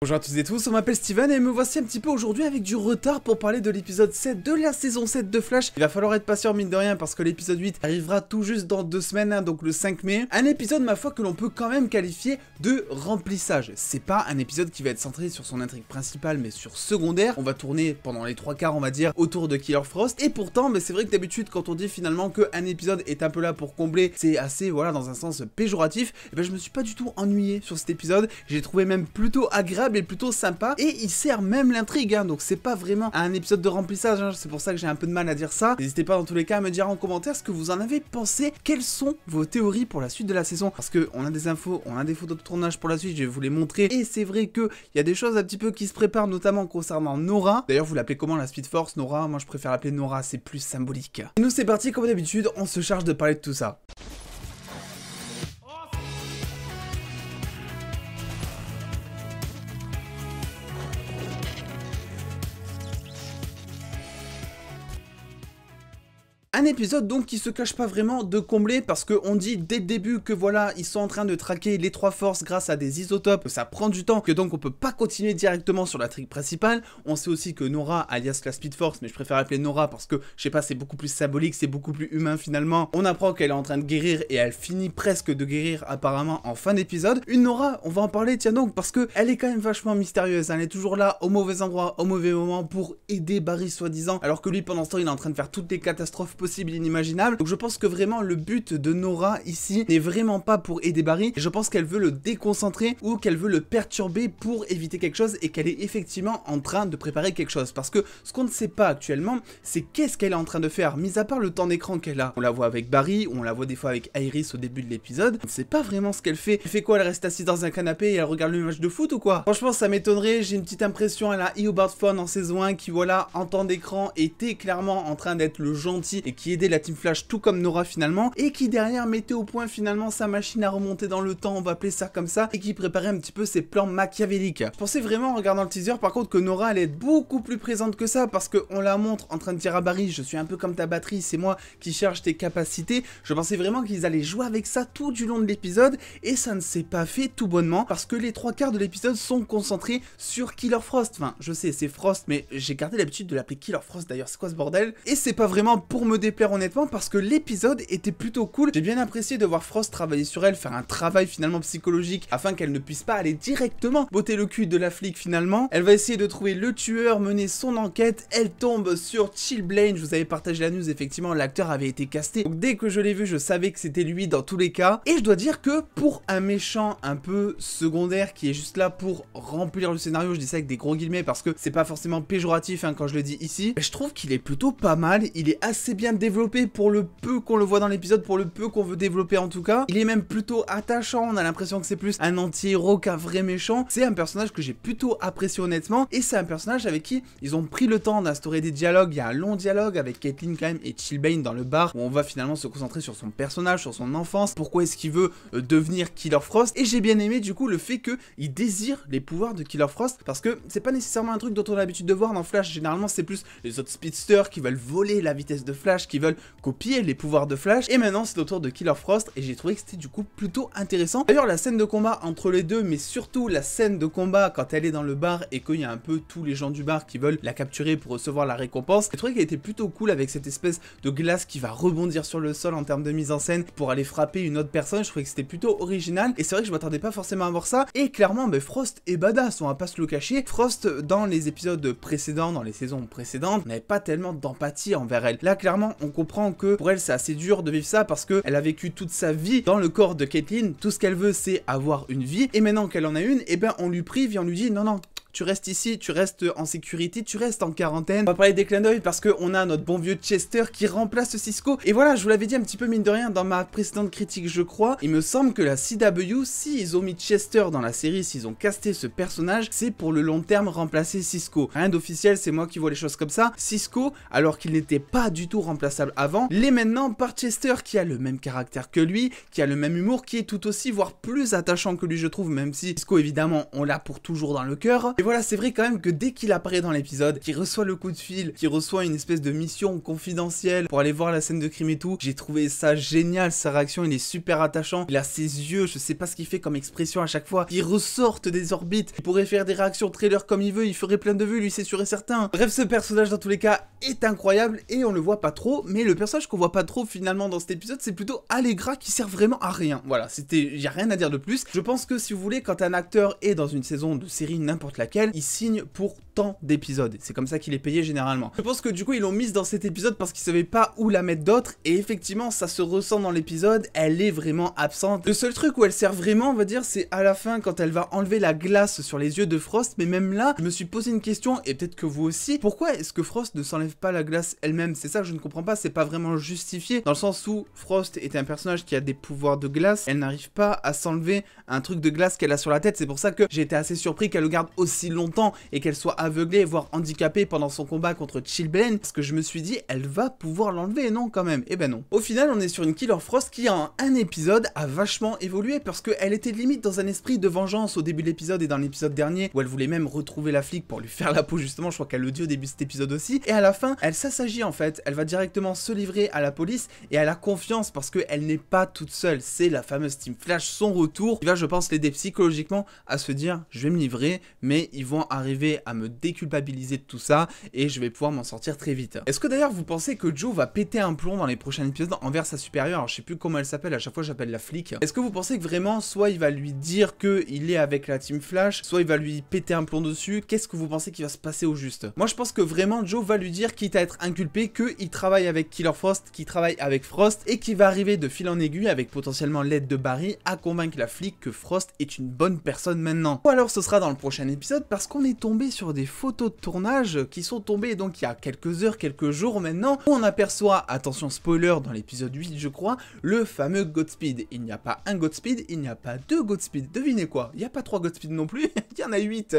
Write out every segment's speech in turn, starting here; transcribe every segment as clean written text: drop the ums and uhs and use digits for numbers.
Bonjour à tous et tous, on m'appelle Steven et me voici un petit peu aujourd'hui avec du retard pour parler de l'épisode 7 de la saison 7 de Flash. Il va falloir être patient mine de rien parce que l'épisode 8 arrivera tout juste dans 2 semaines, hein, donc le 5 mai. Un épisode ma foi que l'on peut quand même qualifier de remplissage. C'est pas un épisode qui va être centré sur son intrigue principale mais sur secondaire. On va tourner pendant les 3/4 on va dire autour de Killer Frost. Et pourtant c'est vrai que d'habitude quand on dit finalement qu'un épisode est un peu là pour combler, c'est assez voilà dans un sens péjoratif. Et ben je me suis pas du tout ennuyé sur cet épisode. J'ai trouvé même plutôt agréable et plutôt sympa, et il sert même l'intrigue, hein, donc c'est pas vraiment un épisode de remplissage, hein, c'est pour ça que j'ai un peu de mal à dire ça. N'hésitez pas dans tous les cas à me dire en commentaire ce que vous en avez pensé, quelles sont vos théories pour la suite de la saison, parce que on a des infos, on a des photos de tournage pour la suite, je vais vous les montrer, et c'est vrai que il y a des choses un petit peu qui se préparent, notamment concernant Nora. D'ailleurs vous l'appelez comment la Speed Force, Nora? Moi je préfère l'appeler Nora, c'est plus symbolique. Et nous c'est parti, comme d'habitude, on se charge de parler de tout ça. Un épisode donc qui se cache pas vraiment de combler parce qu'on dit dès le début que voilà ils sont en train de traquer les 3 forces grâce à des isotopes, que ça prend du temps, que donc on peut pas continuer directement sur la trick principale. On sait aussi que Nora alias la Speed Force, mais je préfère l'appeler Nora parce que je sais pas, c'est beaucoup plus symbolique, c'est beaucoup plus humain finalement. On apprend qu'elle est en train de guérir et elle finit presque de guérir apparemment en fin d'épisode. Une Nora, on va en parler tiens donc parce que elle est quand même vachement mystérieuse, elle est toujours là au mauvais endroit, au mauvais moment pour aider Barry soi-disant, alors que lui pendant ce temps il est en train de faire toutes les catastrophes possible, inimaginable. Donc je pense que vraiment le but de Nora ici n'est vraiment pas pour aider Barry, et je pense qu'elle veut le déconcentrer ou qu'elle veut le perturber pour éviter quelque chose, et qu'elle est effectivement en train de préparer quelque chose, parce que ce qu'on ne sait pas actuellement c'est qu'est-ce qu'elle est en train de faire, mis à part le temps d'écran qu'elle a. On la voit avec Barry, ou on la voit des fois avec Iris au début de l'épisode, on ne sait pas vraiment ce qu'elle fait. Elle fait quoi? Elle reste assise dans un canapé et elle regarde le match de foot ou quoi? Franchement ça m'étonnerait, j'ai une petite impression à la Eobard Phone en saison 1 qui voilà en temps d'écran était clairement en train d'être le gentil et qui aidait la Team Flash tout comme Nora finalement, et qui derrière mettait au point finalement sa machine à remonter dans le temps, on va appeler ça comme ça, et qui préparait un petit peu ses plans machiavéliques. Je pensais vraiment en regardant le teaser par contre que Nora allait être beaucoup plus présente que ça, parce qu'on la montre en train de dire à Barry je suis un peu comme ta batterie, c'est moi qui charge tes capacités. Je pensais vraiment qu'ils allaient jouer avec ça tout du long de l'épisode, et ça ne s'est pas fait tout bonnement, parce que les 3/4 de l'épisode sont concentrés sur Killer Frost. Enfin je sais c'est Frost, mais j'ai gardé l'habitude de l'appeler Killer Frost d'ailleurs, c'est quoi ce bordel? Et c'est pas vraiment pour me déplaire honnêtement, parce que l'épisode était plutôt cool. J'ai bien apprécié de voir Frost travailler sur elle, faire un travail finalement psychologique afin qu'elle ne puisse pas aller directement botter le cul de la flic finalement. Elle va essayer de trouver le tueur, mener son enquête. Elle tombe sur Chillblaine. Je vous avais partagé la news, effectivement l'acteur avait été casté, donc dès que je l'ai vu je savais que c'était lui dans tous les cas. Et je dois dire que pour un méchant un peu secondaire qui est juste là pour remplir le scénario, je dis ça avec des gros guillemets parce que c'est pas forcément péjoratif hein, quand je le dis ici, je trouve qu'il est plutôt pas mal. Il est assez bien développé pour le peu qu'on le voit dans l'épisode, pour le peu qu'on veut développer en tout cas. Il est même plutôt attachant, on a l'impression que c'est plus un anti-héros qu'un vrai méchant. C'est un personnage que j'ai plutôt apprécié honnêtement, et c'est un personnage avec qui ils ont pris le temps d'instaurer des dialogues. Il y a un long dialogue avec Caitlin quand même et Chillblaine dans le bar, où on va finalement se concentrer sur son personnage, sur son enfance, pourquoi est-ce qu'il veut devenir Killer Frost. Et j'ai bien aimé du coup le fait qu'il désire les pouvoirs de Killer Frost, parce que c'est pas nécessairement un truc dont on a l'habitude de voir dans Flash. Généralement c'est plus les autres speedsters qui veulent voler la vitesse de Flash, qui veulent copier les pouvoirs de Flash, et maintenant c'est au tour de Killer Frost, et j'ai trouvé que c'était du coup plutôt intéressant. D'ailleurs la scène de combat entre les deux, mais surtout la scène de combat quand elle est dans le bar et qu'il y a un peu tous les gens du bar qui veulent la capturer pour recevoir la récompense, j'ai trouvé qu'elle était plutôt cool avec cette espèce de glace qui va rebondir sur le sol en termes de mise en scène pour aller frapper une autre personne. Je trouvais que c'était plutôt original, et c'est vrai que je m'attendais pas forcément à voir ça, et clairement Frost est badass, on va pas se le cacher. Frost dans les épisodes précédents, dans les saisons précédentes, on n'avait pas tellement d'empathie envers elle. Là clairement on comprend que pour elle c'est assez dur de vivre ça, parce qu'elle a vécu toute sa vie dans le corps de Caitlin, tout ce qu'elle veut c'est avoir une vie, et maintenant qu'elle en a une, et ben on lui prive et on lui dit non non, tu restes ici, tu restes en sécurité, tu restes en quarantaine. On va parler des clins d'œil parce qu'on a notre bon vieux Chester qui remplace Cisco. Et voilà, je vous l'avais dit un petit peu mine de rien dans ma précédente critique je crois, il me semble que la CW, s'ils ont mis Chester dans la série, s'ils ont casté ce personnage, c'est pour le long terme remplacer Cisco. Rien d'officiel, c'est moi qui vois les choses comme ça. Cisco, alors qu'il n'était pas du tout remplaçable avant, l'est maintenant par Chester qui a le même caractère que lui, qui a le même humour, qui est tout aussi voire plus attachant que lui je trouve, même si Cisco évidemment on l'a pour toujours dans le cœur. Et voilà, c'est vrai quand même que dès qu'il apparaît dans l'épisode, qu'il reçoit le coup de fil, qu'il reçoit une espèce de mission confidentielle pour aller voir la scène de crime et tout, j'ai trouvé ça génial, sa réaction, il est super attachant, il a ses yeux, je sais pas ce qu'il fait comme expression à chaque fois, ils ressortent des orbites, il pourrait faire des réactions trailer comme il veut, il ferait plein de vues, lui c'est sûr et certain. Bref, ce personnage dans tous les cas est incroyable et on le voit pas trop, mais le personnage qu'on voit pas trop finalement dans cet épisode, c'est plutôt Allegra qui sert vraiment à rien. Voilà, y a rien à dire de plus. Je pense que si vous voulez, quand un acteur est dans une saison de série n'importe laquelle, il signe pour tant d'épisodes. C'est comme ça qu'il est payé généralement. Je pense que du coup ils l'ont mise dans cet épisode parce qu'ils savaient pas où la mettre d'autre et effectivement ça se ressent dans l'épisode, elle est vraiment absente. Le seul truc où elle sert vraiment, on va dire, c'est à la fin quand elle va enlever la glace sur les yeux de Frost, mais même là, je me suis posé une question et peut-être que vous aussi, pourquoi est-ce que Frost ne s'enlève pas la glace elle-même? C'est ça que je ne comprends pas, c'est pas vraiment justifié dans le sens où Frost est un personnage qui a des pouvoirs de glace, elle n'arrive pas à s'enlever un truc de glace qu'elle a sur la tête, c'est pour ça que j'ai été assez surpris qu'elle le garde aussi longtemps et qu'elle soit aveuglée, voire handicapée pendant son combat contre Chilblain, parce que je me suis dit, elle va pouvoir l'enlever, non quand même? Eh ben non. Au final, on est sur une Killer Frost qui en un épisode a vachement évolué, parce qu'elle était limite dans un esprit de vengeance au début de l'épisode et dans l'épisode dernier, où elle voulait même retrouver la flic pour lui faire la peau justement, je crois qu'elle le dit au début de cet épisode aussi, et à la fin, elle s'assagit en fait, elle va directement se livrer à la police, et elle a confiance parce qu'elle n'est pas toute seule, c'est la fameuse Team Flash, son retour, qui va je pense l'aider psychologiquement à se dire, je vais me livrer, mais ils vont arriver à me déculpabiliser de tout ça, et je vais pouvoir m'en sortir très vite. Est-ce que d'ailleurs vous pensez que Joe va péter un plomb dans les prochains épisodes envers sa supérieure? Alors je sais plus comment elle s'appelle, à chaque fois j'appelle la flic. Est-ce que vous pensez que vraiment, soit il va lui dire qu'il est avec la Team Flash, soit il va lui péter un plomb dessus? Qu'est-ce que vous pensez qu'il va se passer au juste? Moi je pense que vraiment Joe va lui dire, quitte à être inculpé, qu'il travaille avec Killer Frost, qu'il travaille avec Frost, et qu'il va arriver de fil en aiguille, avec potentiellement l'aide de Barry, à convaincre la flic que Frost est une bonne personne maintenant. Ou alors ce sera dans le prochain épisode, parce qu'on est tombé sur des photos de tournage qui sont tombées donc il y a quelques heures, quelques jours maintenant, où on aperçoit, attention spoiler, dans l'épisode 8 je crois, le fameux Godspeed. Il n'y a pas un Godspeed, il n'y a pas deux Godspeed. Devinez quoi? Il n'y a pas 3 Godspeed non plus, il y en a 8.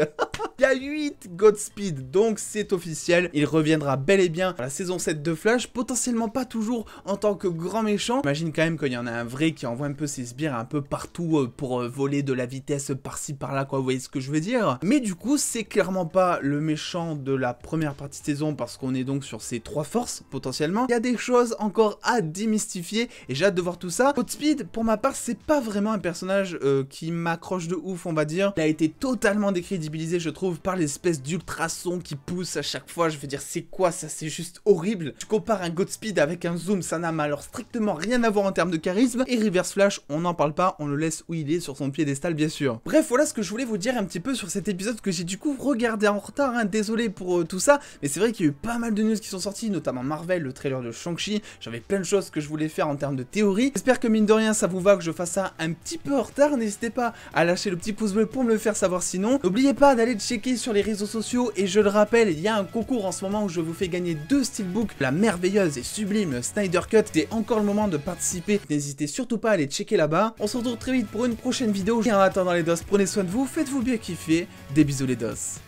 Il y a 8 Godspeed, donc c'est officiel, il reviendra bel et bien dans la saison 7 de Flash, potentiellement pas toujours en tant que grand méchant. J'imagine quand même qu'il y en a un vrai qui envoie un peu ses sbires un peu partout pour voler de la vitesse par-ci par-là, quoi, vous voyez ce que je veux dire? Mais du coup, c'est clairement pas le méchant de la première partie de saison, parce qu'on est donc sur ces 3 forces, potentiellement. Il y a des choses encore à démystifier, et j'ai hâte de voir tout ça. Godspeed, pour ma part, c'est pas vraiment un personnage qui m'accroche de ouf, on va dire. Il a été totalement décrédibilisé, je trouve, par l'espèce d'ultrason qui pousse à chaque fois. Je veux dire, c'est quoi ça? C'est juste horrible. Tu compares un Godspeed avec un Zoom, ça n'a alors strictement rien à voir en termes de charisme. Et Reverse Flash, on n'en parle pas, on le laisse où il est, sur son piédestal, bien sûr. Bref, voilà ce que je voulais vous dire un petit peu sur cet épisode que j'ai du coup regardé en retard, hein. Désolé pour tout ça, mais c'est vrai qu'il y a eu pas mal de news qui sont sorties, notamment Marvel, le trailer de Shang-Chi. J'avais plein de choses que je voulais faire en termes de théorie. J'espère que mine de rien, ça vous va que je fasse ça un petit peu en retard. N'hésitez pas à lâcher le petit pouce bleu pour me le faire savoir sinon. N'oubliez pas d'aller checker sur les réseaux sociaux, et je le rappelle, il y a un concours en ce moment où je vous fais gagner 2 steelbooks, la merveilleuse et sublime Snyder Cut. C'est encore le moment de participer, n'hésitez surtout pas à aller checker là-bas. On se retrouve très vite pour une prochaine vidéo, et en attendant les dos, prenez soin de vous, faites-vous bien kiffer, des bisous les dos.